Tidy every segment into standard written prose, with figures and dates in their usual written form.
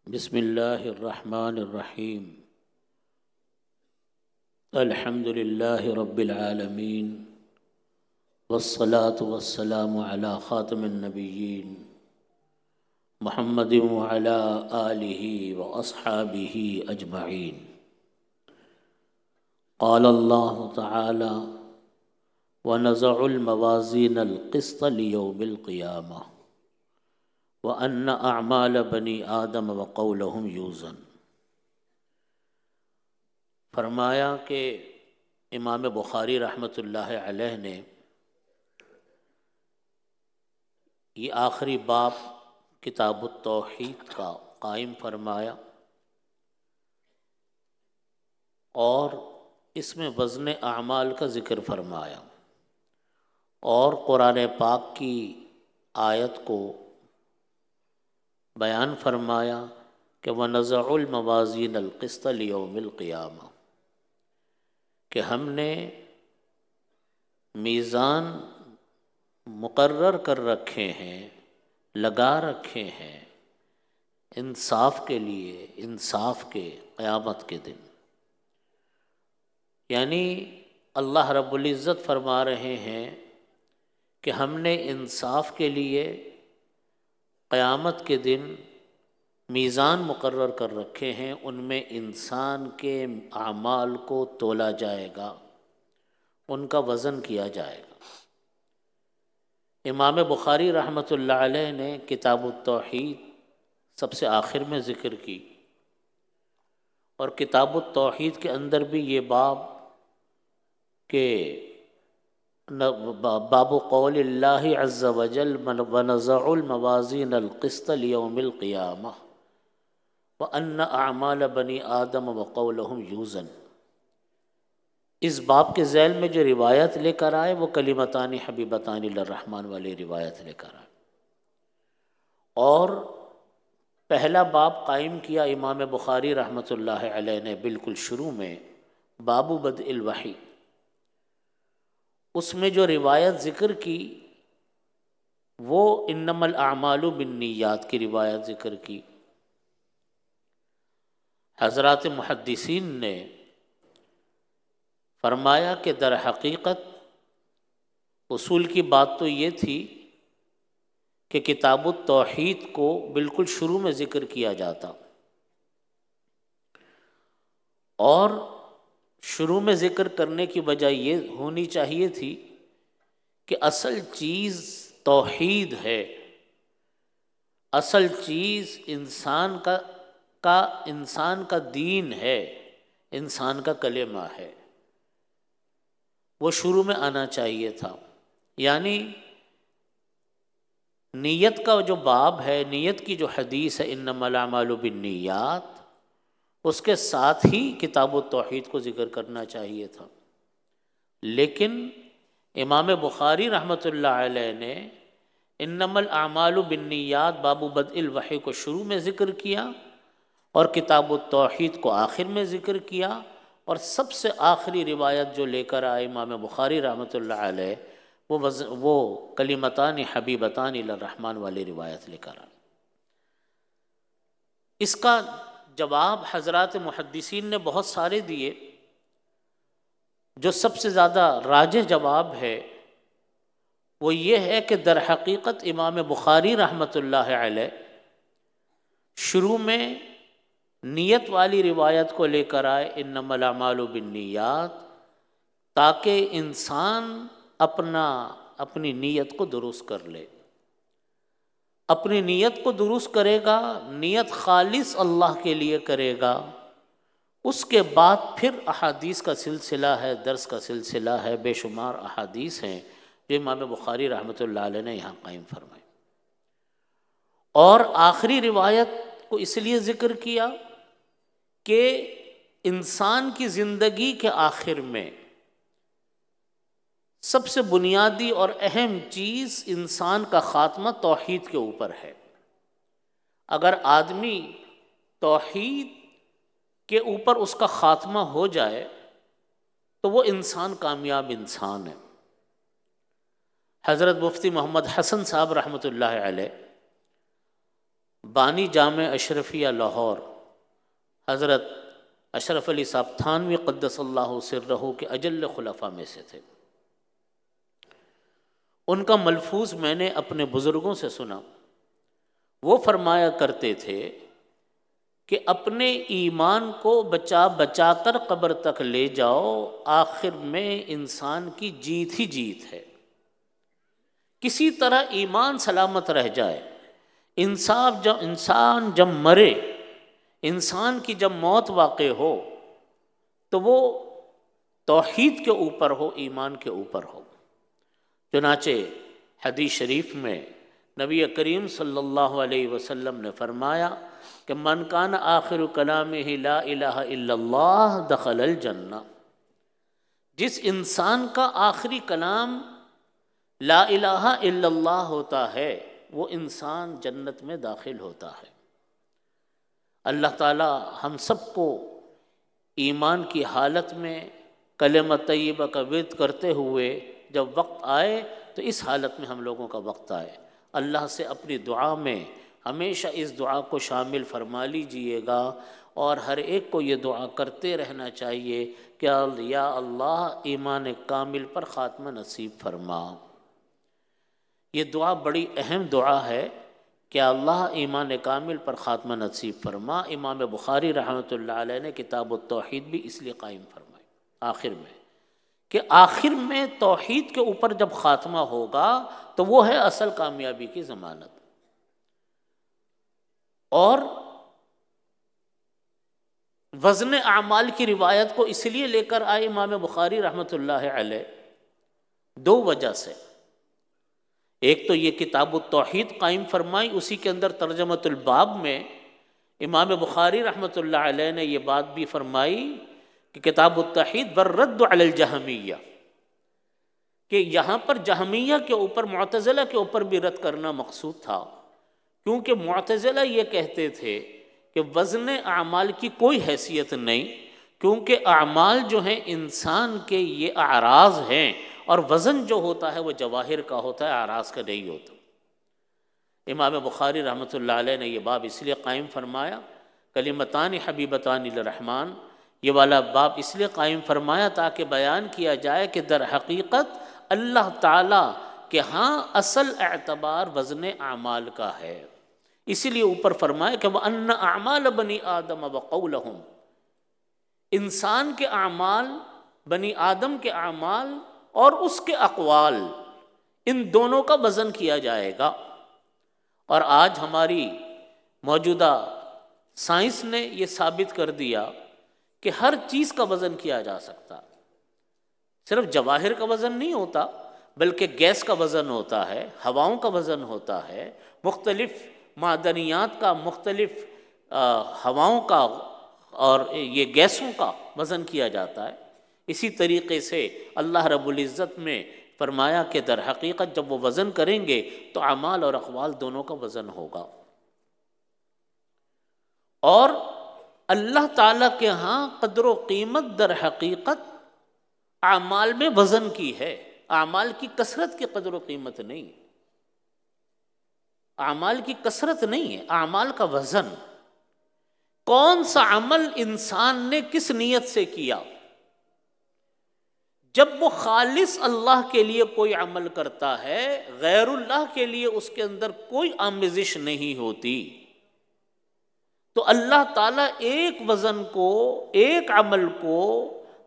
بسم اللہ الرحمن الرحیم الحمد للہ رب العالمین والصلاة والسلام علی خاتم النبیین محمد وعلی آلہ واصحابہ اجمعین۔ قال اللہ تعالی ونضع الموازین القسط لیوم القیامہ وَأَنَّ أَعْمَالَ بَنِي آدَمَ وَقَوْلَهُمْ يُوزَنُ۔ فرمایا کہ امام بخاری رحمۃ اللہ علیہ نے یہ آخری باب کتاب التوحید کا قائم فرمایا اور اس میں وزن اعمال کا ذکر فرمایا اور قرآن پاک کی آیت کو بیان فرمایا کہ وَنَضَعُ الْمَوَازِينَ الْقِسْطَ لِيَوْمِ الْقِيَامَةِ، کہ ہم نے میزان مقرر کر رکھے ہیں، لگا رکھے ہیں انصاف کے لیے، انصاف کے قیامت کے دن۔ یعنی اللہ رب العزت فرما رہے ہیں کہ ہم نے انصاف کے لیے قیامت کے دن میزان مقرر کر رکھے ہیں، ان میں انسان کے اعمال کو تولا جائے گا، ان کا وزن کیا جائے گا۔ امام بخاری رحمۃ اللہ علیہ نے کتاب التوحید سب سے آخر میں ذکر کی، اور کتاب التوحید کے اندر بھی یہ باب کہ باب قول اللہ عز وجل وَنَضَعُ الْمَوَازِينَ الْقِسْطَ لِيَوْمِ الْقِيَامَةِ وَأَنَّ أَعْمَالَ بَنِي آدَمَ وَقَوْلَهُمْ يُوزَنُ، اس باب کے ذیل میں جو روایت لے کر آئے وہ کلمتان حبیبتان للرحمن والی روایت لے کر آئے، اور پہلا باب قائم کیا امام بخاری رحمۃ اللہ علیہ نے بالکل شروع میں، باب بدء الوحی۔ اس میں جو روایت ذکر کی وہ انما الاعمال بالنیات کی روایت ذکر کی۔ حضرات محدثین نے فرمایا کہ در حقیقت اصول کی بات تو یہ تھی کہ کتاب التوحید کو بالکل شروع میں ذکر کیا جاتا، اور شروع میں ذکر کرنے کی وجہ یہ ہونی چاہیے تھی کہ اصل چیز توحید ہے، اصل چیز انسان کا دین ہے، انسان کا کلمہ ہے، وہ شروع میں آنا چاہیے تھا۔ یعنی نیت کا جو باب ہے، نیت کی جو حدیث ہے انما الاعمال بالنیات، اس کے ساتھ ہی کتاب التوحید کو ذکر کرنا چاہیے تھا، لیکن امام بخاری رحمۃ اللہ علیہ نے انما الاعمال بالنیات باب بدء الوحی کو شروع میں ذکر کیا اور کتاب التوحید کو آخر میں ذکر کیا، اور سب سے آخری روایت جو لے کر آئے امام بخاری رحمۃ اللہ علیہ وہ کلمتان حبیبتان للرحمن والی روایت لے کر آئے۔ اس کا جواب حضرات محدثین نے بہت سارے دیے، جو سب سے زیادہ راجح جواب ہے وہ یہ ہے کہ در حقیقت امام بخاری رحمۃ اللہ علیہ شروع میں نیت والی روایت کو لے کر آئے انما الاعمال بالنیات، تاکہ انسان اپنی نیت کو درست کر لے۔ اپنی نیت کو درست کرے گا، نیت خالص اللہ کے لیے کرے گا، اس کے بعد پھر احادیث کا سلسلہ ہے، درس کا سلسلہ ہے، بے شمار احادیث ہیں جو امام بخاری رحمۃ اللہ علیہ نے یہاں قائم فرمائے۔ اور آخری روایت کو اس لیے ذکر کیا کہ انسان کی زندگی کے آخر میں سب سے بنیادی اور اہم چیز انسان کا خاتمہ توحید کے اوپر ہے۔ اگر آدمی توحید کے اوپر اس کا خاتمہ ہو جائے تو وہ انسان کامیاب انسان ہے۔ حضرت مفتی محمد حسن صاحب رحمۃ اللہ علیہ بانی جامع اشرفیہ لاہور حضرت اشرف علی صاحب تھانوی قدس اللہ سرہ کے اجل خلفاء میں سے تھے۔ ان کا ملفوظ میں نے اپنے بزرگوں سے سنا، وہ فرمایا کرتے تھے کہ اپنے ایمان کو بچا بچا کر قبر تک لے جاؤ، آخر میں انسان کی جیت ہی جیت ہے۔ کسی طرح ایمان سلامت رہ جائے، انسان جب مرے، انسان کی جب موت واقع ہو تو وہ توحید کے اوپر ہو، ایمان کے اوپر ہو۔ چنانچہ حدیث شریف میں نبی کریم صلی اللہ علیہ وسلم نے فرمایا کہ من کان آخر کلامہ لا الہ الا اللہ دخل الجنہ، جس انسان کا آخری کلام لا الہ الا اللہ ہوتا ہے وہ انسان جنت میں داخل ہوتا ہے۔ اللہ تعالی ہم سب کو ایمان کی حالت میں کلمہ طیبہ کا ورد کرتے ہوئے جب وقت آئے تو اس حالت میں ہم لوگوں کا وقت آئے۔ اللہ سے اپنی دعا میں ہمیشہ اس دعا کو شامل فرما لیجئے گا، اور ہر ایک کو یہ دعا کرتے رہنا چاہیے کہ یا اللہ ایمان کامل پر خاتمہ نصیب فرما۔ یہ دعا بڑی اہم دعا ہے کہ اللہ ایمان کامل پر خاتمہ نصیب فرما۔ امام بخاری رحمۃ اللہ علیہ نے کتاب التوحید بھی اس لیے قائم فرمائی آخر میں، کہ آخر میں توحید کے اوپر جب خاتمہ ہوگا تو وہ ہے اصل کامیابی کی ضمانت۔ اور وزن اعمال کی روایت کو اس لیے لے کر آئے امام بخاری رحمۃ اللہ علیہ دو وجہ سے۔ ایک تو یہ کتاب التوحید قائم فرمائی، اسی کے اندر ترجمۃ الباب میں امام بخاری رحمۃ اللہ علیہ نے یہ بات بھی فرمائی کہ کتاب التوحید والرد علی الجہمیہ، کہ یہاں پر جہمیہ کے اوپر، معتزلہ کے اوپر بھی رد کرنا مقصود تھا، کیونکہ معتزلہ یہ کہتے تھے کہ وزن اعمال کی کوئی حیثیت نہیں، کیونکہ اعمال جو ہیں انسان کے یہ اعراض ہیں، اور وزن جو ہوتا ہے وہ جواہر کا ہوتا ہے، اعراض کا نہیں ہوتا۔ امام بخاری رحمۃ اللہ علیہ نے یہ باب اس لیے قائم فرمایا، کلمتان حبیبتان للرحمن، یہ والا باب اس لیے قائم فرمایا تاکہ بیان کیا جائے کہ در حقیقت اللہ تعالیٰ کہ ہاں اصل اعتبار وزن اعمال کا ہے، اسی لیے اوپر فرمایا کہ وَأَنَّ أَعْمَالَ بَنِي آدَمَ وَقَوْلَهُمْ، انسان کے اعمال، بنی آدم کے اعمال اور اس کے اقوال، ان دونوں کا وزن کیا جائے گا۔ اور آج ہماری موجودہ سائنس نے یہ ثابت کر دیا کہ ہر چیز کا وزن کیا جا سکتا، صرف جواہر کا وزن نہیں ہوتا بلکہ گیس کا وزن ہوتا ہے، ہواؤں کا وزن ہوتا ہے، مختلف معدنیات کا، مختلف ہواؤں کا اور یہ گیسوں کا وزن کیا جاتا ہے۔ اسی طریقے سے اللہ رب العزت نے فرمایا کہ در حقیقت جب وہ وزن کریں گے تو اعمال اور اقوال دونوں کا وزن ہوگا۔ اور اللہ تعالیٰ کے ہاں قدر و قیمت در حقیقت اعمال میں وزن کی ہے، اعمال کی کثرت کی قدر و قیمت نہیں، اعمال کی کثرت نہیں ہے، اعمال کا وزن، کون سا عمل انسان نے کس نیت سے کیا۔ جب وہ خالص اللہ کے لیے کوئی عمل کرتا ہے، غیر اللہ کے لیے اس کے اندر کوئی آمیزش نہیں ہوتی، تو اللہ تعالیٰ ایک وزن کو، ایک عمل کو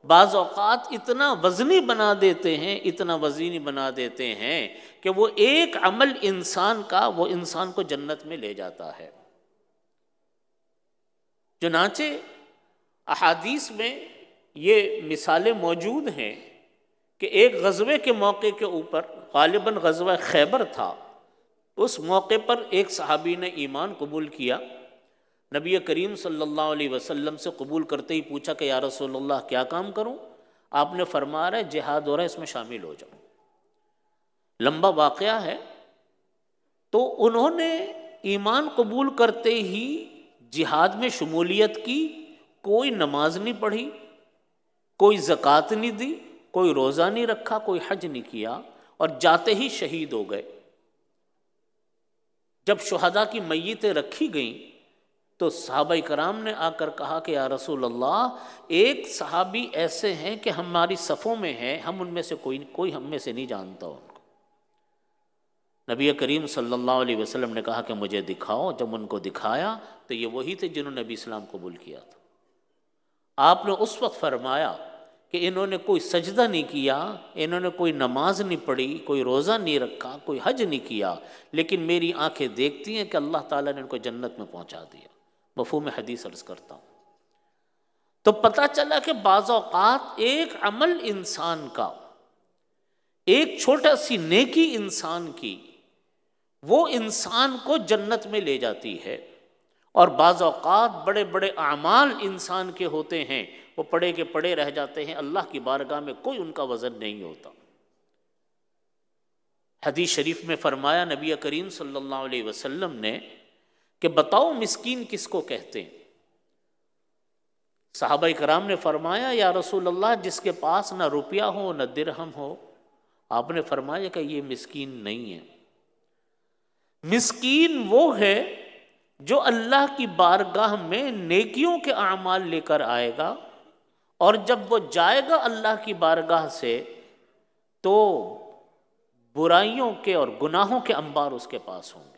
بعض اوقات اتنا وزنی بنا دیتے ہیں، اتنا وزنی بنا دیتے ہیں کہ وہ ایک عمل انسان کا، وہ انسان کو جنت میں لے جاتا ہے۔ چنانچہ احادیث میں یہ مثالیں موجود ہیں کہ ایک غزوے کے موقع کے اوپر، غالباً غزوہ خیبر تھا، اس موقع پر ایک صحابی نے ایمان قبول کیا، نبی کریم صلی اللہ علیہ وسلم سے قبول کرتے ہی پوچھا کہ یا رسول اللہ کیا کام کروں؟ آپ نے فرمایا ہے جہاد ہو رہا ہے، اس میں شامل ہو جاؤ۔ لمبا واقعہ ہے۔ تو انہوں نے ایمان قبول کرتے ہی جہاد میں شمولیت کی، کوئی نماز نہیں پڑھی، کوئی زکوٰۃ نہیں دی، کوئی روزہ نہیں رکھا، کوئی حج نہیں کیا، اور جاتے ہی شہید ہو گئے۔ جب شہداء کی میتیں رکھی گئیں تو صحابہ کرام نے آ کر کہا کہ یا رسول اللہ، ایک صحابی ایسے ہیں کہ ہماری صفوں میں ہیں، ہم ان میں سے کوئی ہم میں سے نہیں جانتا ان کو۔ نبی کریم صلی اللہ علیہ وسلم نے کہا کہ مجھے دکھاؤ۔ جب ان کو دکھایا تو یہ وہی تھے جنہوں نے نبی اسلام قبول کیا تھا۔ آپ نے اس وقت فرمایا کہ انہوں نے کوئی سجدہ نہیں کیا، انہوں نے کوئی نماز نہیں پڑھی، کوئی روزہ نہیں رکھا، کوئی حج نہیں کیا، لیکن میری آنکھیں دیکھتی ہیں کہ اللہ تعالیٰ نے ان کو جنت میں پہنچا دیا۔ مفہوم حدیث عرض کرتا ہوں۔ تو پتہ چلا کہ بعض اوقات ایک عمل انسان کا، ایک چھوٹا سی نیکی انسان کی، وہ انسان کو جنت میں لے جاتی ہے، اور بعض اوقات بڑے بڑے اعمال انسان کے ہوتے ہیں، وہ پڑے کے پڑے رہ جاتے ہیں، اللہ کی بارگاہ میں کوئی ان کا وزن نہیں ہوتا۔ حدیث شریف میں فرمایا نبی کریم صلی اللہ علیہ وسلم نے کہ بتاؤ مسکین کس کو کہتے ہیں؟ صحابہ کرام نے فرمایا یا رسول اللہ، جس کے پاس نہ روپیہ ہو نہ درہم ہو۔ آپ نے فرمایا کہ یہ مسکین نہیں ہے، مسکین وہ ہے جو اللہ کی بارگاہ میں نیکیوں کے اعمال لے کر آئے گا، اور جب وہ جائے گا اللہ کی بارگاہ سے تو برائیوں کے اور گناہوں کے انبار اس کے پاس ہوں گے۔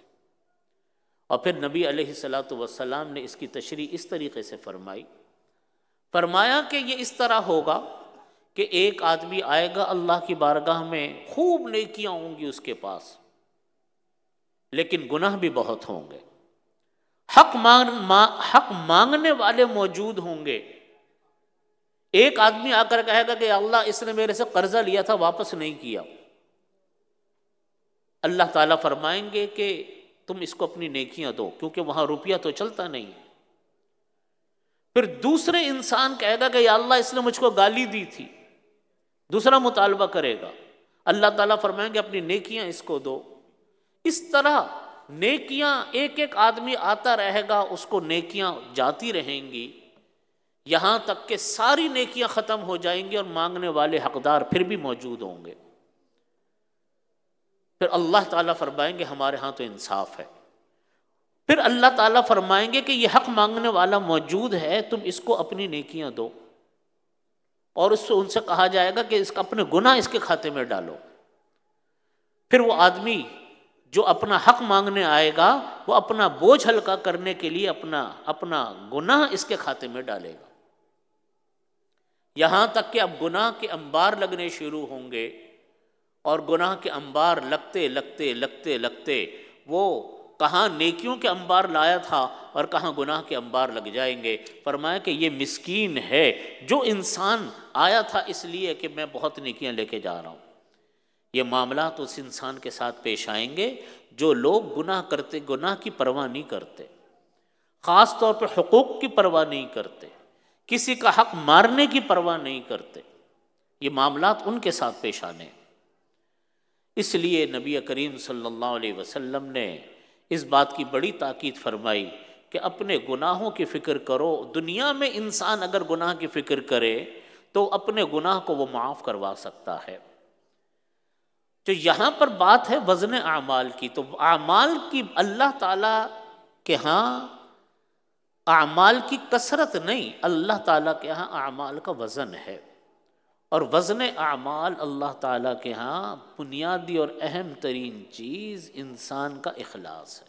اور پھر نبی علیہ الصلوۃ والسلام نے اس کی تشریح اس طریقے سے فرمایا کہ یہ اس طرح ہوگا کہ ایک آدمی آئے گا اللہ کی بارگاہ میں، خوب نیکیاں ہوں گی اس کے پاس، لیکن گناہ بھی بہت ہوں گے۔ حق مانگنے والے موجود ہوں گے۔ ایک آدمی آ کر کہے گا کہ اللہ، اس نے میرے سے قرضہ لیا تھا واپس نہیں کیا۔ اللہ تعالیٰ فرمائیں گے کہ تم اس کو اپنی نیکیاں دو، کیونکہ وہاں روپیہ تو چلتا نہیں۔ پھر دوسرے انسان کہے گا کہ یا اللہ، اس نے مجھ کو گالی دی تھی، دوسرا مطالبہ کرے گا، اللہ تعالیٰ فرمائیں گے اپنی نیکیاں اس کو دو۔ اس طرح نیکیاں، ایک ایک آدمی آتا رہے گا، اس کو نیکیاں جاتی رہیں گی، یہاں تک کہ ساری نیکیاں ختم ہو جائیں گی اور مانگنے والے حقدار پھر بھی موجود ہوں گے۔ پھر اللہ تعالیٰ فرمائیں گے ہمارے ہاں تو انصاف ہے۔ پھر اللہ تعالیٰ فرمائیں گے کہ یہ حق مانگنے والا موجود ہے، تم اس کو اپنی نیکیاں دو، اور ان سے کہا جائے گا کہ اس کا اپنے گناہ اس کے کھاتے میں ڈالو۔ پھر وہ آدمی جو اپنا حق مانگنے آئے گا، وہ اپنا بوجھ ہلکا کرنے کے لیے اپنا گناہ اس کے کھاتے میں ڈالے گا، یہاں تک کہ اب گناہ کے انبار لگنے شروع ہوں گے، اور گناہ کے انبار لگتے لگتے لگتے لگتے وہ کہاں نیکیوں کے انبار لایا تھا اور کہاں گناہ کے انبار لگ جائیں گے۔ فرمایا کہ یہ مسکین ہے جو انسان آیا تھا اس لیے کہ میں بہت نیکیاں لے کے جا رہا ہوں۔ یہ معاملات اس انسان کے ساتھ پیش آئیں گے جو لوگ گناہ کرتے، گناہ کی پرواہ نہیں کرتے، خاص طور پہ حقوق کی پرواہ نہیں کرتے، کسی کا حق مارنے کی پرواہ نہیں کرتے۔ یہ معاملات ان کے ساتھ پیش آنے ہیں۔ اس لیے نبی کریم صلی اللہ علیہ وسلم نے اس بات کی بڑی تاکید فرمائی کہ اپنے گناہوں کی فکر کرو۔ دنیا میں انسان اگر گناہ کی فکر کرے تو اپنے گناہ کو وہ معاف کروا سکتا ہے۔ جو یہاں پر بات ہے وزن اعمال کی، تو اعمال کی اللہ تعالیٰ کے ہاں اعمال کی کثرت نہیں، اللہ تعالیٰ کے ہاں اعمال کا وزن ہے، اور وزن اعمال اللہ تعالیٰ کے ہاں بنیادی اور اہم ترین چیز انسان کا اخلاص ہے۔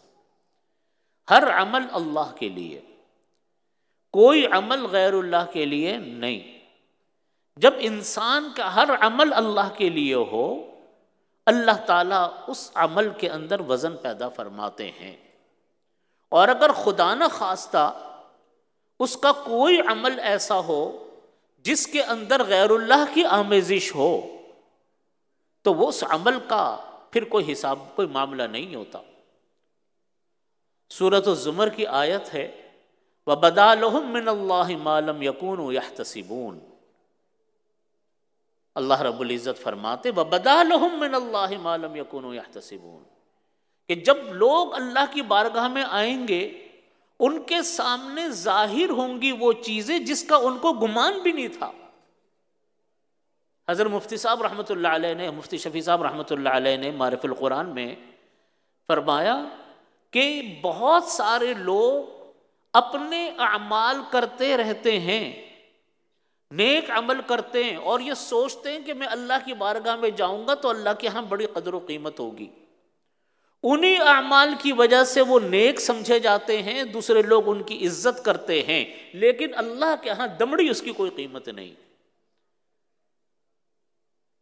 ہر عمل اللہ کے لیے، کوئی عمل غیر اللہ کے لیے نہیں۔ جب انسان کا ہر عمل اللہ کے لیے ہو، اللہ تعالیٰ اس عمل کے اندر وزن پیدا فرماتے ہیں، اور اگر خدا نہ خواستہ اس کا کوئی عمل ایسا ہو جس کے اندر غیر اللہ کی آمیزش ہو، تو وہ اس عمل کا پھر کوئی حساب، کوئی معاملہ نہیں ہوتا۔ سورۃ الزمر کی آیت ہے وَبَدَا لَهُم مِّنَ اللَّهِ مَا لَمْ يَكُونُوا يَحْتَسِبُونَ۔ اللہ رب العزت فرماتے وَبَدَا لَهُم مِّنَ اللَّهِ مَا لَمْ يَكُونُوا يَحْتَسِبُونَ، کہ جب لوگ اللہ کی بارگاہ میں آئیں گے، ان کے سامنے ظاہر ہوں گی وہ چیزیں جس کا ان کو گمان بھی نہیں تھا۔ حضرت مفتی صاحب رحمۃ اللہ علیہ نے، مفتی شفیع صاحب رحمۃ اللہ علیہ نے معرف القرآن میں فرمایا کہ بہت سارے لوگ اپنے اعمال کرتے رہتے ہیں، نیک عمل کرتے ہیں، اور یہ سوچتے ہیں کہ میں اللہ کی بارگاہ میں جاؤں گا تو اللہ کے ہاں بڑی قدر و قیمت ہوگی، انہی اعمال کی وجہ سے وہ نیک سمجھے جاتے ہیں، دوسرے لوگ ان کی عزت کرتے ہیں، لیکن اللہ کے ہاں دمڑی اس کی کوئی قیمت نہیں۔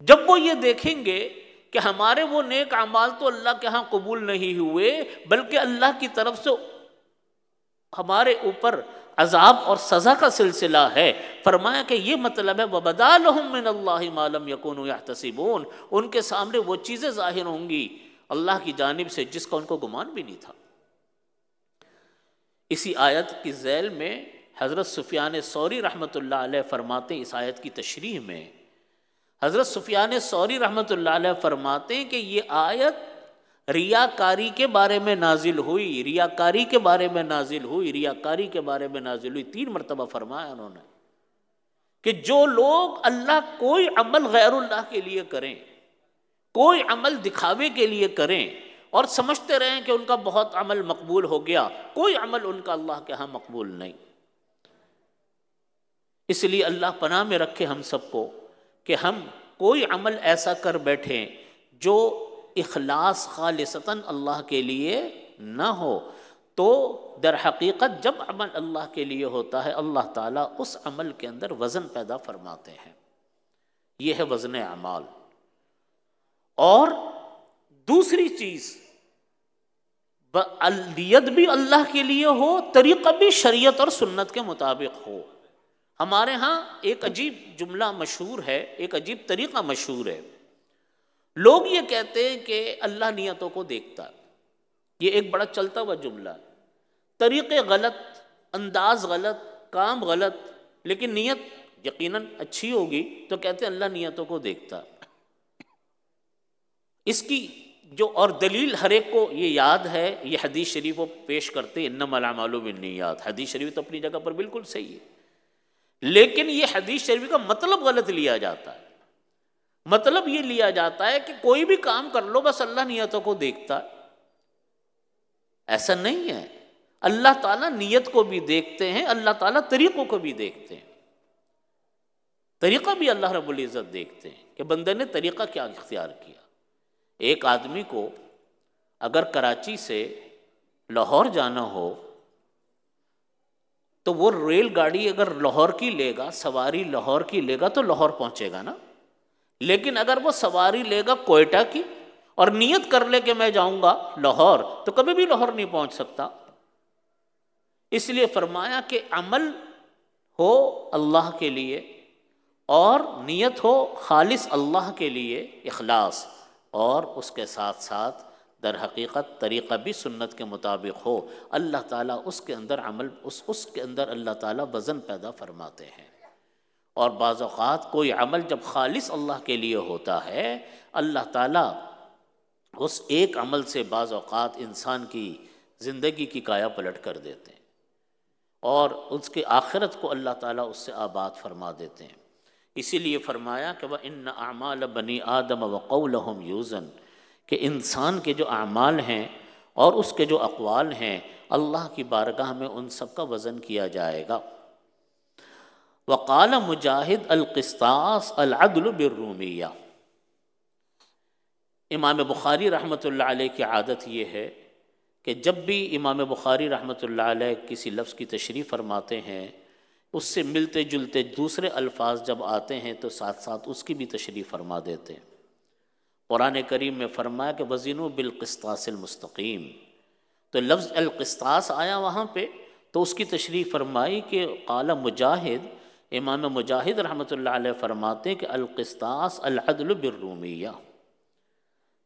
جب وہ یہ دیکھیں گے کہ ہمارے وہ نیک اعمال تو اللہ کے ہاں قبول نہیں ہوئے، بلکہ اللہ کی طرف سے ہمارے اوپر عذاب اور سزا کا سلسلہ ہے، فرمایا کہ یہ مطلب ہے وَبَدَا لَهُم مِّنَ اللَّهِ مَا لَمْ يَكُونُوا يَحْتَسِبُونَ، ان کے سامنے وہ چیزیں ظاہر ہوں گی اللہ کی جانب سے جس کا ان کو گمان بھی نہیں تھا۔ اسی آیت کی ذیل میں حضرت سفیان ثوری رحمۃ اللہ علیہ فرماتے ہیں، اس آیت کی تشریح میں حضرت سفیان ثوری رحمۃ اللہ علیہ فرماتے ہیں کہ یہ آیت ریاکاری کے بارے میں نازل ہوئی، ریاکاری کے بارے میں نازل ہوئی، ریاکاری کے بارے میں نازل ہوئی، 3 مرتبہ فرمایا انہوں نے کہ جو لوگ اللہ کوئی عمل غیر اللہ کے لیے کریں، کوئی عمل دکھاوے کے لیے کریں اور سمجھتے رہیں کہ ان کا بہت عمل مقبول ہو گیا، کوئی عمل ان کا اللہ کے ہاں مقبول نہیں۔ اس لیے اللہ پناہ میں رکھے ہم سب کو کہ ہم کوئی عمل ایسا کر بیٹھیں جو اخلاص خالصتاً اللہ کے لیے نہ ہو، تو در حقیقت جب عمل اللہ کے لیے ہوتا ہے اللہ تعالیٰ اس عمل کے اندر وزن پیدا فرماتے ہیں، یہ ہے وزن اعمال۔ اور دوسری چیز نیت بھی اللہ کے لیے ہو، طریقہ بھی شریعت اور سنت کے مطابق ہو۔ ہمارے ہاں ایک عجیب جملہ مشہور ہے، ایک عجیب طریقہ مشہور ہے، لوگ یہ کہتے ہیں کہ اللہ نیتوں کو دیکھتا ہے، یہ ایک بڑا چلتا ہوا جملہ ہے، طریقے غلط، انداز غلط، کام غلط، لیکن نیت یقیناً اچھی ہوگی تو کہتے ہیں اللہ نیتوں کو دیکھتا ہے۔ اس کی جو اور دلیل ہر ایک کو یہ یاد ہے، یہ حدیث شریف وہ پیش کرتے ہیں انما الاعمال بالنیات، حدیث شریف تو اپنی جگہ پر بالکل صحیح ہے، لیکن یہ حدیث شریف کا مطلب غلط لیا جاتا ہے۔ مطلب یہ لیا جاتا ہے کہ کوئی بھی کام کر لو بس اللہ نیتوں کو دیکھتا ہے، ایسا نہیں ہے۔ اللہ تعالیٰ نیت کو بھی دیکھتے ہیں، اللہ تعالیٰ طریقوں کو بھی دیکھتے ہیں، طریقہ بھی اللہ رب العزت دیکھتے ہیں کہ بندے نے طریقہ کیا اختیار کیا۔ ایک آدمی کو اگر کراچی سے لاہور جانا ہو تو وہ ریل گاڑی اگر لاہور کی لے گا، سواری لاہور کی لے گا تو لاہور پہنچے گا نا، لیکن اگر وہ سواری لے گا کوئٹہ کی اور نیت کر لے کہ میں جاؤں گا لاہور تو کبھی بھی لاہور نہیں پہنچ سکتا۔ اس لیے فرمایا کہ عمل ہو اللہ کے لیے اور نیت ہو خالص اللہ کے لیے، اخلاص، اور اس کے ساتھ ساتھ در حقیقت طریقہ بھی سنت کے مطابق ہو، اللہ تعالیٰ اس کے اندر عمل اس کے اندر اللہ تعالیٰ وزن پیدا فرماتے ہیں۔ اور بعض اوقات کوئی عمل جب خالص اللہ کے لیے ہوتا ہے اللہ تعالیٰ اس ایک عمل سے بعض اوقات انسان کی زندگی کی کایا پلٹ کر دیتے ہیں اور اس کے آخرت کو اللہ تعالیٰ اس سے آباد فرما دیتے ہیں۔ اسی لیے فرمایا کہ وَإِنَّ أَعْمَالَ بَنِي آدَمَ وَقَوْلَهُمْ يُوزَنْ، کہ انسان کے جو اعمال ہیں اور اس کے جو اقوال ہیں اللہ کی بارگاہ میں ان سب کا وزن کیا جائے گا۔ وقال مجاہد القسطاس العدل بالرومیہ، امام بخاری رحمۃ اللہ علیہ کی عادت یہ ہے کہ جب بھی امام بخاری رحمۃ اللہ علیہ کسی لفظ کی تشریح فرماتے ہیں اس سے ملتے جلتے دوسرے الفاظ جب آتے ہیں تو ساتھ ساتھ اس کی بھی تشریح فرما دیتے ہیں۔ قرآن کریم میں فرمایا کہ وزنوا بالقسطاس المستقیم، تو لفظ القسطاس آیا وہاں پہ تو اس کی تشریح فرمائی کہ قال مجاہد، امام مجاہد رحمۃ اللہ علیہ فرماتے ہیں کہ القسطاس العدل بالرومیہ،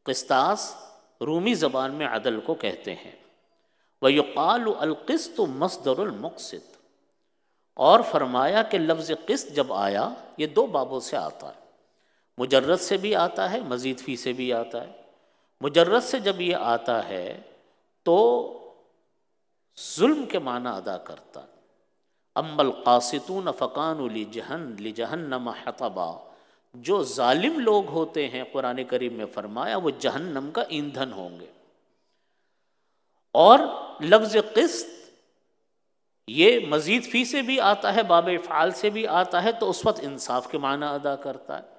قسطاس رومی زبان میں عدل کو کہتے ہیں۔ وَيُقَالُ الْقِسْطُ مصدر المقسط، اور فرمایا کہ لفظ قسط جب آیا یہ 2 بابوں سے آتا ہے، مجرد سے بھی آتا ہے، مزید فی سے بھی آتا ہے۔ مجرد سے جب یہ آتا ہے تو ظلم کے معنی ادا کرتا ہے، اما القاسطون فکانوا لجہنم حطبا، جو ظالم لوگ ہوتے ہیں قرآن کریم میں فرمایا وہ جہنم کا ایندھن ہوں گے۔ اور لفظ قسط یہ مزید فی سے بھی آتا ہے، باب افعال سے بھی آتا ہے، تو اس وقت انصاف کے معنی ادا کرتا ہے۔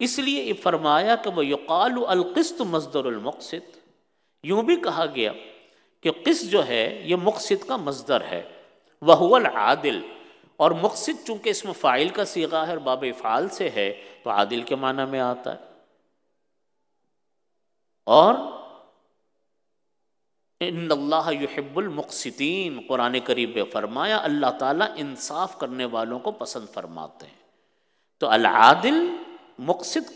اس لیے یہ فرمایا کہ وہ یقال القسط مصدر المقسط، یوں بھی کہا گیا کہ قسط جو ہے یہ مقسط کا مصدر ہے، وہو العادل، اور مقسط چونکہ اسم فاعل کا صیغہ ہے اور باب افعال سے ہے تو عادل کے معنی میں آتا ہے۔ اور ان اللہ یحب المقسطین، قرآن کریم میں فرمایا اللہ تعالیٰ انصاف کرنے والوں کو پسند فرماتے ہیں۔ تو العادل مقسط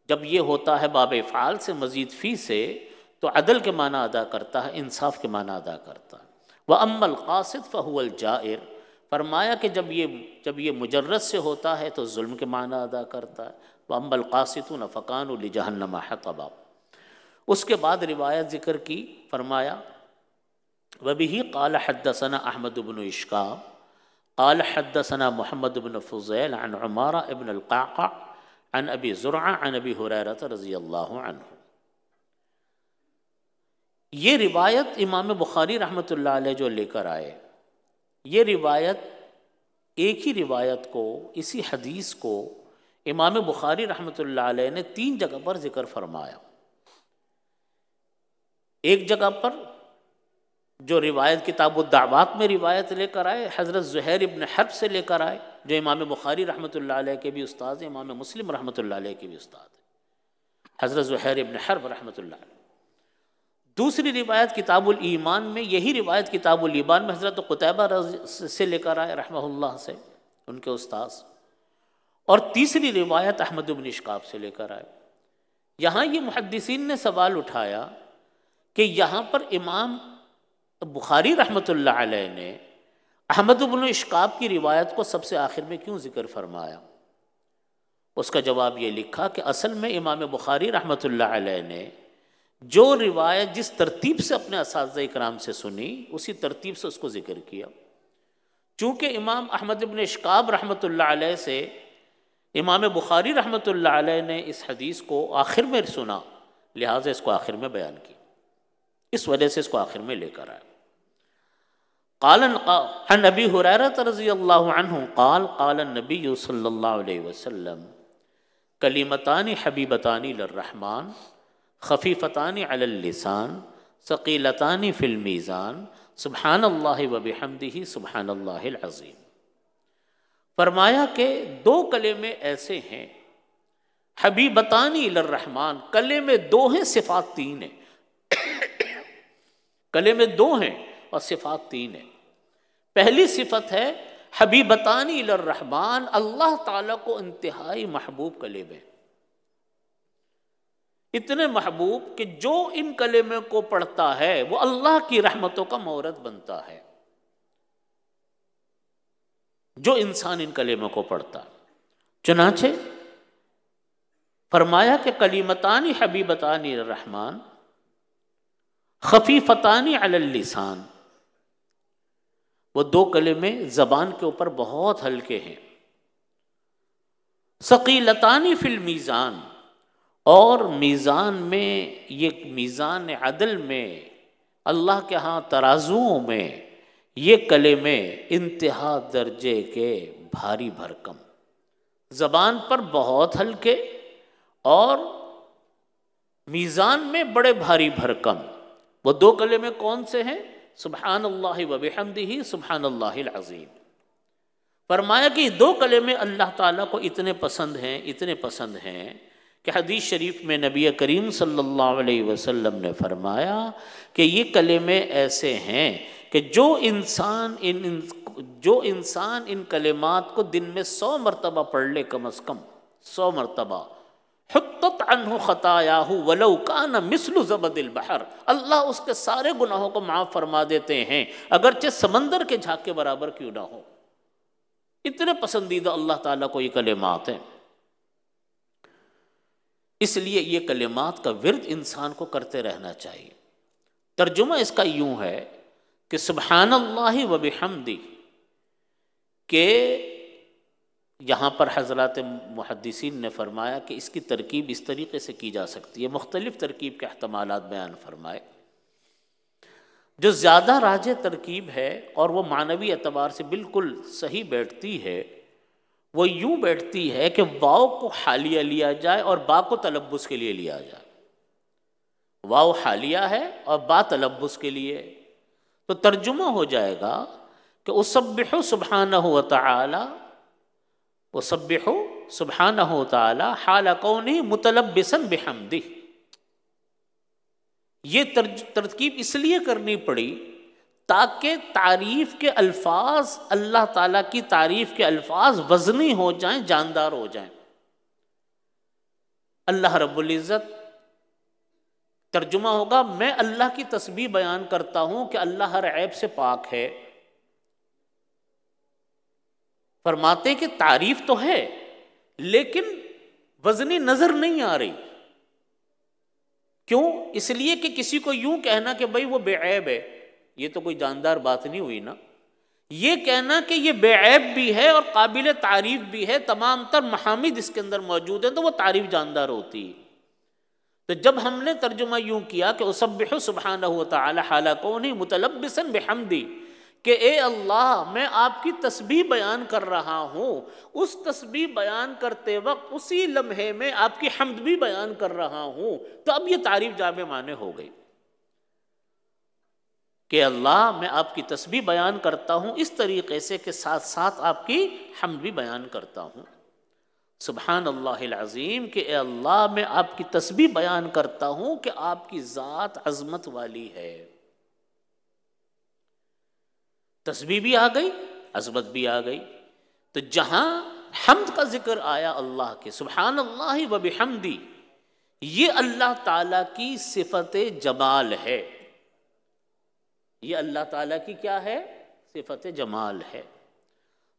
جب یہ ہوتا ہے باب افعال سے مزید فی سے تو عدل کے معنی ادا کرتا ہے، انصاف کے معنی ادا کرتا ہے۔ وَأَمَّا الْقَاسِطُ فَهُوَ الْجَائِرُ، فرمایا کہ جب یہ مجرد سے ہوتا ہے تو ظلم کے معنی ادا کرتا ہے۔ وَأَمَّا الْقَاسِطُونَ فَكَانُوا لِجَهَنَّمَ حَطَبًا۔ اس کے بعد روایت ذکر کی، فرمایا وَبِهِ قَالَ حَدَّثَنَا أَحْمَدُ بْنُ إِشْكَابٍ قال حدثنا محمد بن فضيل عن عمارة بن القعقاع عن ابی زرعہ عن ابی ہریرہ رضی اللہ عنہ۔ یہ روایت امام بخاری رحمۃ اللہ علیہ جو لے کر آئے، یہ روایت ایک ہی روایت کو، اسی حدیث کو امام بخاری رحمۃ اللہ علیہ نے 3 جگہ پر ذکر فرمایا۔ ایک جگہ پر جو روایت کتاب الدعوات میں روایت لے کر آئے، حضرت زہیر ابن حرب سے لے کر آئے، جو امام بخاری رحمۃ اللہ علیہ کے بھی استاد ہیں، امام مسلم رحمۃ اللہ علیہ کے بھی استاد ہیں، حضرت زہیر ابن حرب رحمۃ اللہ علیہ۔ دوسری روایت کتاب الایمان میں، یہی روایت کتاب الایمان میں حضرت قتیبہ سے لے کر آئے رحمہ اللہ سے، ان کے استاذ۔ اور تیسری روایت احمد بن اشکاب سے لے کر آئے۔ یہاں یہ محدثین نے سوال اٹھایا کہ یہاں پر امام بخاری رحمۃ اللہ علیہ نے احمد بن اشکاب کی روایت کو سب سے آخر میں کیوں ذکر فرمایا؟ اس کا جواب یہ لکھا کہ اصل میں امام بخاری رحمۃ اللہ علیہ نے جو روایت جس ترتیب سے اپنے اساتذہ کرام سے سنی، اسی ترتیب سے اس کو ذکر کیا۔ چونکہ امام احمد بن اشکاب رحمۃ اللہ علیہ سے امام بخاری رحمۃ اللہ علیہ نے اس حدیث کو آخر میں سنا، لہٰذا اس کو آخر میں بیان کی، اس وجہ سے اس کو آخر میں لے کر آئے۔ قال عن ابی ہریرہ رضی اللہ عنہ قال قال النبی صلی اللہ علیہ وسلم کلمتان حبیبتان للرحمن خفیفتان علی اللسان ثقیلتان فی المیزان سبحان اللہ وبحمدہ سبحان اللہ العظیم۔ فرمایا کہ 2 کلمے ایسے ہیں، حبیبتان للرحمن، کلمے 2 ہیں، صفات 3 ہیں، کلمے 2 ہیں اور صفات 3 ہیں۔ پہلی صفت ہے حبیبتان للرحمن، اللہ تعالیٰ کو انتہائی محبوب کلمے، اتنے محبوب کہ جو ان کلمے کو پڑھتا ہے وہ اللہ کی رحمتوں کا مورد بنتا ہے، جو انسان ان کلموں کو پڑھتا۔ چنانچہ فرمایا کہ کلمتان حبیبتان للرحمن خفیفتان علی اللسان، وہ 2 کلمے زبان کے اوپر بہت ہلکے ہیں، ثقیلتان فی المیزان، اور میزان میں، یہ میزان عدل میں، اللہ کے ہاں ترازوؤں میں یہ کلمے انتہا درجے کے بھاری بھرکم، زبان پر بہت ہلکے اور میزان میں بڑے بھاری بھرکم۔ وہ 2 کلمے کون سے ہیں؟ سبحان اللہ وبحمدہ سبحان اللہ العظیم۔ فرمایا کہ یہ 2 کلمے اللہ تعالیٰ کو اتنے پسند ہیں، اتنے پسند ہیں کہ حدیث شریف میں نبی کریم صلی اللہ علیہ وسلم نے فرمایا کہ یہ کلمے ایسے ہیں کہ جو انسان ان کلمات کو دن میں 100 مرتبہ پڑھ لے، کم از کم 100 مرتبہ، حطت عنہ خطایاہ ولو کان مثل زبد البحر، اللہ اس کے سارے گناہوں کو معاف فرما دیتے ہیں اگرچہ سمندر کے جھاگ کے برابر کیوں نہ ہو۔ اتنے پسندیدہ اللہ تعالیٰ کو یہ کلمات ہیں، اس لیے یہ کلمات کا ورد انسان کو کرتے رہنا چاہیے۔ ترجمہ اس کا یوں ہے کہ سبحان اللہ وبحمدہ، کہ یہاں پر حضرات محدثین نے فرمایا کہ اس کی ترکیب اس طریقے سے کی جا سکتی ہے، مختلف ترکیب کے احتمالات بیان فرمائے۔ جو زیادہ راجح ترکیب ہے اور وہ معنوی اعتبار سے بالکل صحیح بیٹھتی ہے، وہ یوں بیٹھتی ہے کہ واو کو حالیہ لیا جائے اور با کو تلبس کے لیے لیا جائے۔ واو حالیہ ہے اور با تلبس کے لیے، تو ترجمہ ہو جائے گا کہ اسبح سبحانہ و تعالی، اسبح سبحانہ و تعالی حال کونہ متلبسا بحمدہ۔ یہ ترکیب اس لیے کرنی پڑی تاکہ تعریف کے الفاظ، اللہ تعالیٰ کی تعریف کے الفاظ وزنی ہو جائیں، جاندار ہو جائیں۔ اللہ رب العزت، ترجمہ ہوگا میں اللہ کی تسبیح بیان کرتا ہوں کہ اللہ ہر عیب سے پاک ہے۔ فرماتے کہ تعریف تو ہے لیکن وزنی نظر نہیں آ رہی۔ کیوں؟ اس لیے کہ کسی کو یوں کہنا کہ بھائی وہ بے عیب ہے، یہ تو کوئی جاندار بات نہیں ہوئی نا۔ یہ کہنا کہ یہ بے عیب بھی ہے اور قابل تعریف بھی ہے، تمام تر محامد اس کے اندر موجود ہیں، تو وہ تعریف جاندار ہوتی ہے۔ تو جب ہم نے ترجمہ یوں کیا کہ اسبح سبحانہ و تعالی حال کونہ متلبسا بحمدی، کہ اے اللہ میں آپ کی تسبیح بیان کر رہا ہوں، اس تسبیح بیان کرتے وقت اسی لمحے میں آپ کی حمد بھی بیان کر رہا ہوں، تو اب یہ تعریف جامع معنی ہو گئی کہ اللہ میں آپ کی تسبیح بیان کرتا ہوں اس طریقے سے کہ ساتھ ساتھ آپ کی حمد بھی بیان کرتا ہوں۔ سبحان اللہ العظیم، کہ اے اللہ میں آپ کی تسبیح بیان کرتا ہوں کہ آپ کی ذات عظمت والی ہے۔ تسبیح بھی آ گئی، عظمت بھی آ گئی۔ تو جہاں حمد کا ذکر آیا اللہ کے، سبحان اللہ و بحمدی، یہ اللہ تعالیٰ کی صفت جمال ہے۔ یہ اللہ تعالیٰ کی کیا ہے؟ صفت جمال ہے۔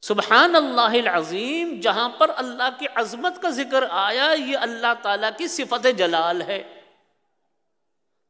سبحان اللہ العظیم، جہاں پر اللہ کی عظمت کا ذکر آیا، یہ اللہ تعالیٰ کی صفت جلال ہے۔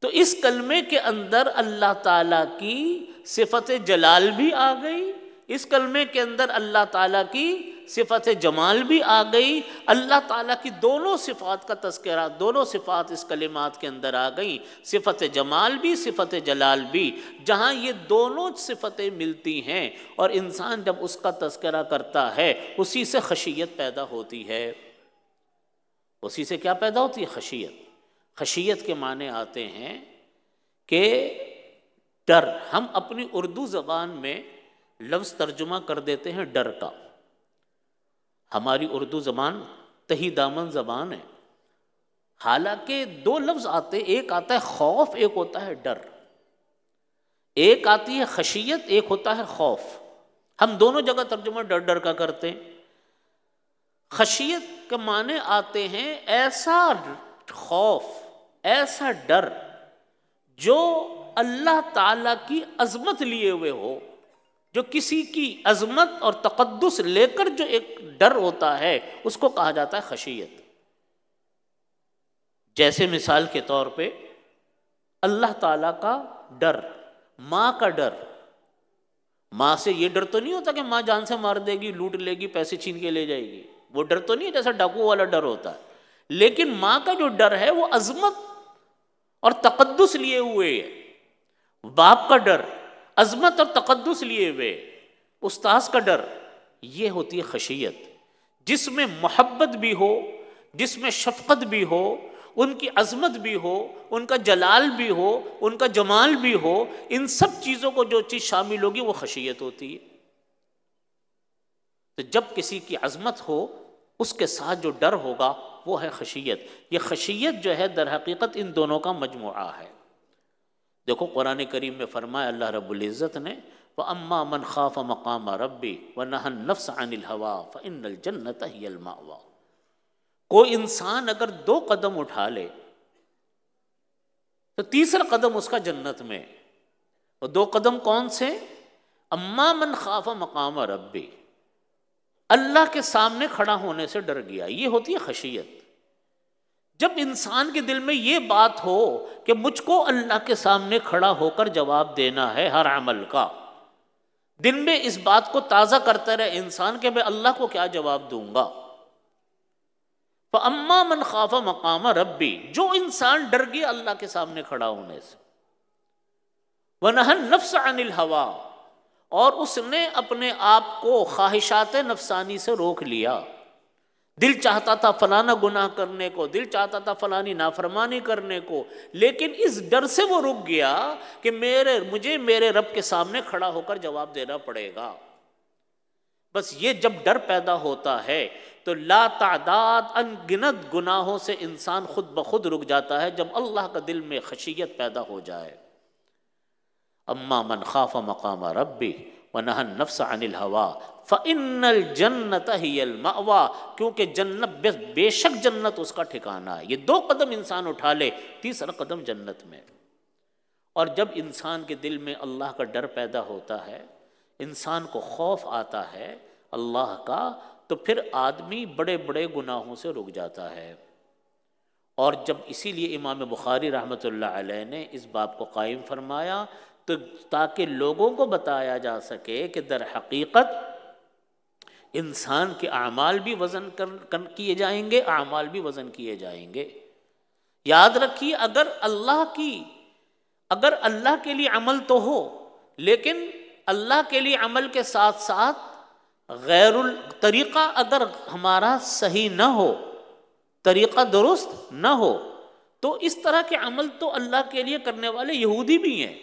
تو اس کلمے کے اندر اللہ تعالیٰ کی صفت جلال بھی آ گئی، اس کلمے کے اندر اللہ تعالیٰ کی صفت جمال بھی آ گئی، اللہ تعالیٰ کی دونوں صفات کا تذکرہ، دونوں صفات اس کلمات کے اندر آ گئیں، صفت جمال بھی صفت جلال بھی۔ جہاں یہ دونوں صفتیں ملتی ہیں اور انسان جب اس کا تذکرہ کرتا ہے، اسی سے خشیت پیدا ہوتی ہے۔ اسی سے کیا پیدا ہوتی ہے؟ خشیت۔ خشیت کے معنی آتے ہیں کہ ڈر۔ ہم اپنی اردو زبان میں لفظ ترجمہ کر دیتے ہیں ڈر کا۔ ہماری اردو زبان تہی دامن زبان ہے، حالانکہ دو لفظ آتے، ایک آتا ہے خوف، ایک ہوتا ہے ڈر۔ ایک آتی ہے خشیت، ایک ہوتا ہے خوف۔ ہم دونوں جگہ ترجمہ ڈر ڈر کا کرتے ہیں۔ خشیت کے معنی آتے ہیں ایسا خوف، ایسا ڈر جو اللہ تعالیٰ کی عظمت لیے ہوئے ہو، جو کسی کی عظمت اور تقدس لے کر جو ایک ڈر ہوتا ہے، اس کو کہا جاتا ہے خشیت۔ جیسے مثال کے طور پہ اللہ تعالیٰ کا ڈر، ماں کا ڈر۔ ماں سے یہ ڈر تو نہیں ہوتا کہ ماں جان سے مار دے گی، لوٹ لے گی، پیسے چھین کے لے جائے گی، وہ ڈر تو نہیں ہے جیسا ڈاکو والا ڈر ہوتا ہے۔ لیکن ماں کا جو ڈر ہے وہ عظمت اور تقدس لیے ہوئے ہے۔ باپ کا ڈر عظمت اور تقدس لیے ہوئے۔ استاذ کا ڈر، یہ ہوتی ہے خشیت، جس میں محبت بھی ہو، جس میں شفقت بھی ہو، ان کی عظمت بھی ہو، ان کا جلال بھی ہو، ان کا جمال بھی ہو، ان سب چیزوں کو جو چیز شامل ہوگی وہ خشیت ہوتی ہے۔ تو جب کسی کی عظمت ہو، اس کے ساتھ جو ڈر ہوگا وہ ہے خشیت۔ یہ خشیت جو ہے در حقیقت ان دونوں کا مجموعہ ہے۔ دیکھو قرآن کریم میں فرمایا اللہ رب العزت نے، وَأَمَّا مَنْ خَافَ مَقَامَ رَبِّ وَنَهَى النَّفْسَ عَنِ الْهَوَىٰ فَإِنَّ الْجَنَّةَ هِيَ الْمَأْوَىٰ۔ کوئی انسان اگر 2 قدم اٹھا لے تو تیسرا قدم اس کا جنت میں۔ اور 2 قدم کون سے؟ اما من خاف مقام ربی، اللہ کے سامنے کھڑا ہونے سے ڈر گیا، یہ ہوتی ہے خشیت۔ جب انسان کے دل میں یہ بات ہو کہ مجھ کو اللہ کے سامنے کھڑا ہو کر جواب دینا ہے ہر عمل کا، دن میں اس بات کو تازہ کرتا رہے انسان کہ میں اللہ کو کیا جواب دوں گا۔ فَأَمَّا مَنْ خَافَ مَقَامَ رَبِّ، جو انسان ڈر گیا اللہ کے سامنے کھڑا ہونے سے، وَنَهَى النَّفْسَ عَنِ الْهَوَىٰ، اور اس نے اپنے آپ کو خواہشات نفسانی سے روک لیا۔ دل چاہتا تھا فلانا گناہ کرنے کو، دل چاہتا تھا فلانی نافرمانی کرنے کو، لیکن اس ڈر سے وہ رک گیا کہ مجھے میرے رب کے سامنے کھڑا ہو کر جواب دینا پڑے گا۔ بس یہ جب ڈر پیدا ہوتا ہے تو لا تعداد ان گنت گناہوں سے انسان خود بخود رک جاتا ہے، جب اللہ کا دل میں خشیت پیدا ہو جائے۔ اما من خاف مقام ربی ونہى النفس عن الهوى فإن الجنة هي المأوى، کیونکہ جنت بے شک جنت اس کا ٹھکانہ ہے۔ یہ 2 قدم انسان اٹھا لے، تیسرا قدم جنت میں۔ اور جب انسان کے دل میں اللہ کا ڈر پیدا ہوتا ہے، انسان کو خوف آتا ہے اللہ کا، تو پھر آدمی بڑے بڑے گناہوں سے رک جاتا ہے۔ اور جب اسی لیے امام بخاری رحمۃ اللہ علیہ نے اس باب کو قائم فرمایا، تو تاکہ لوگوں کو بتایا جا سکے کہ در حقیقت انسان کے اعمال بھی وزن کیے جائیں گے، اعمال بھی وزن کیے جائیں گے۔ یاد رکھیے، اگر اللہ کے لیے عمل تو ہو، لیکن اللہ کے لیے عمل کے ساتھ ساتھ غیر الطریقہ اگر ہمارا صحیح نہ ہو، طریقہ درست نہ ہو، تو اس طرح کے عمل تو اللہ کے لیے کرنے والے یہودی بھی ہیں،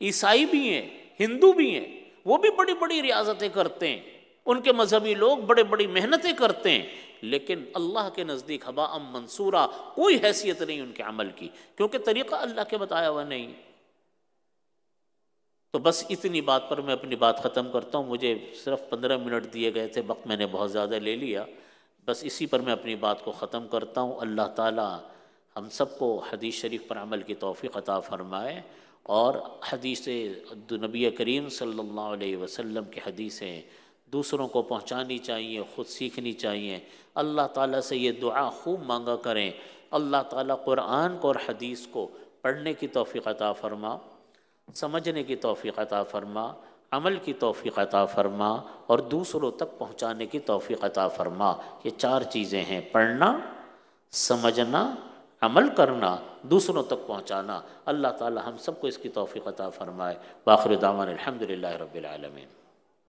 عیسائی بھی ہیں، ہندو بھی ہیں، وہ بھی بڑی بڑی ریاضتیں کرتے ہیں، ان کے مذہبی لوگ بڑے بڑی محنتیں کرتے ہیں، لیکن اللہ کے نزدیک ہباء منصورہ، کوئی حیثیت نہیں ان کے عمل کی، کیونکہ طریقہ اللہ کے بتایا ہوا نہیں۔ تو بس اتنی بات پر میں اپنی بات ختم کرتا ہوں۔ مجھے صرف 15 منٹ دیے گئے تھے، وقت میں نے بہت زیادہ لے لیا، بس اسی پر میں اپنی بات کو ختم کرتا ہوں۔ اللہ تعالی ہم سب کو حدیث شریف پر عمل کی توفیق عطا فرمائے، اور حدیث نبی کریم صلی اللہ علیہ وسلم کی حدیثیں دوسروں کو پہنچانی چاہیے، خود سیکھنی چاہیے۔ اللہ تعالیٰ سے یہ دعا خوب مانگا کریں، اللہ تعالیٰ قرآن کو اور حدیث کو پڑھنے کی توفیق عطا فرما، سمجھنے کی توفیق عطا فرما، عمل کی توفیق عطا فرما، اور دوسروں تک پہنچانے کی توفیق عطا فرما۔ یہ 4 چیزیں ہیں: پڑھنا، سمجھنا، عمل کرنا، دوسروں تک پہنچانا۔ اللہ تعالی ہم سب کو اس کی توفیق عطا فرمائے۔ وآخر دعوانا الحمدللہ رب العالمین۔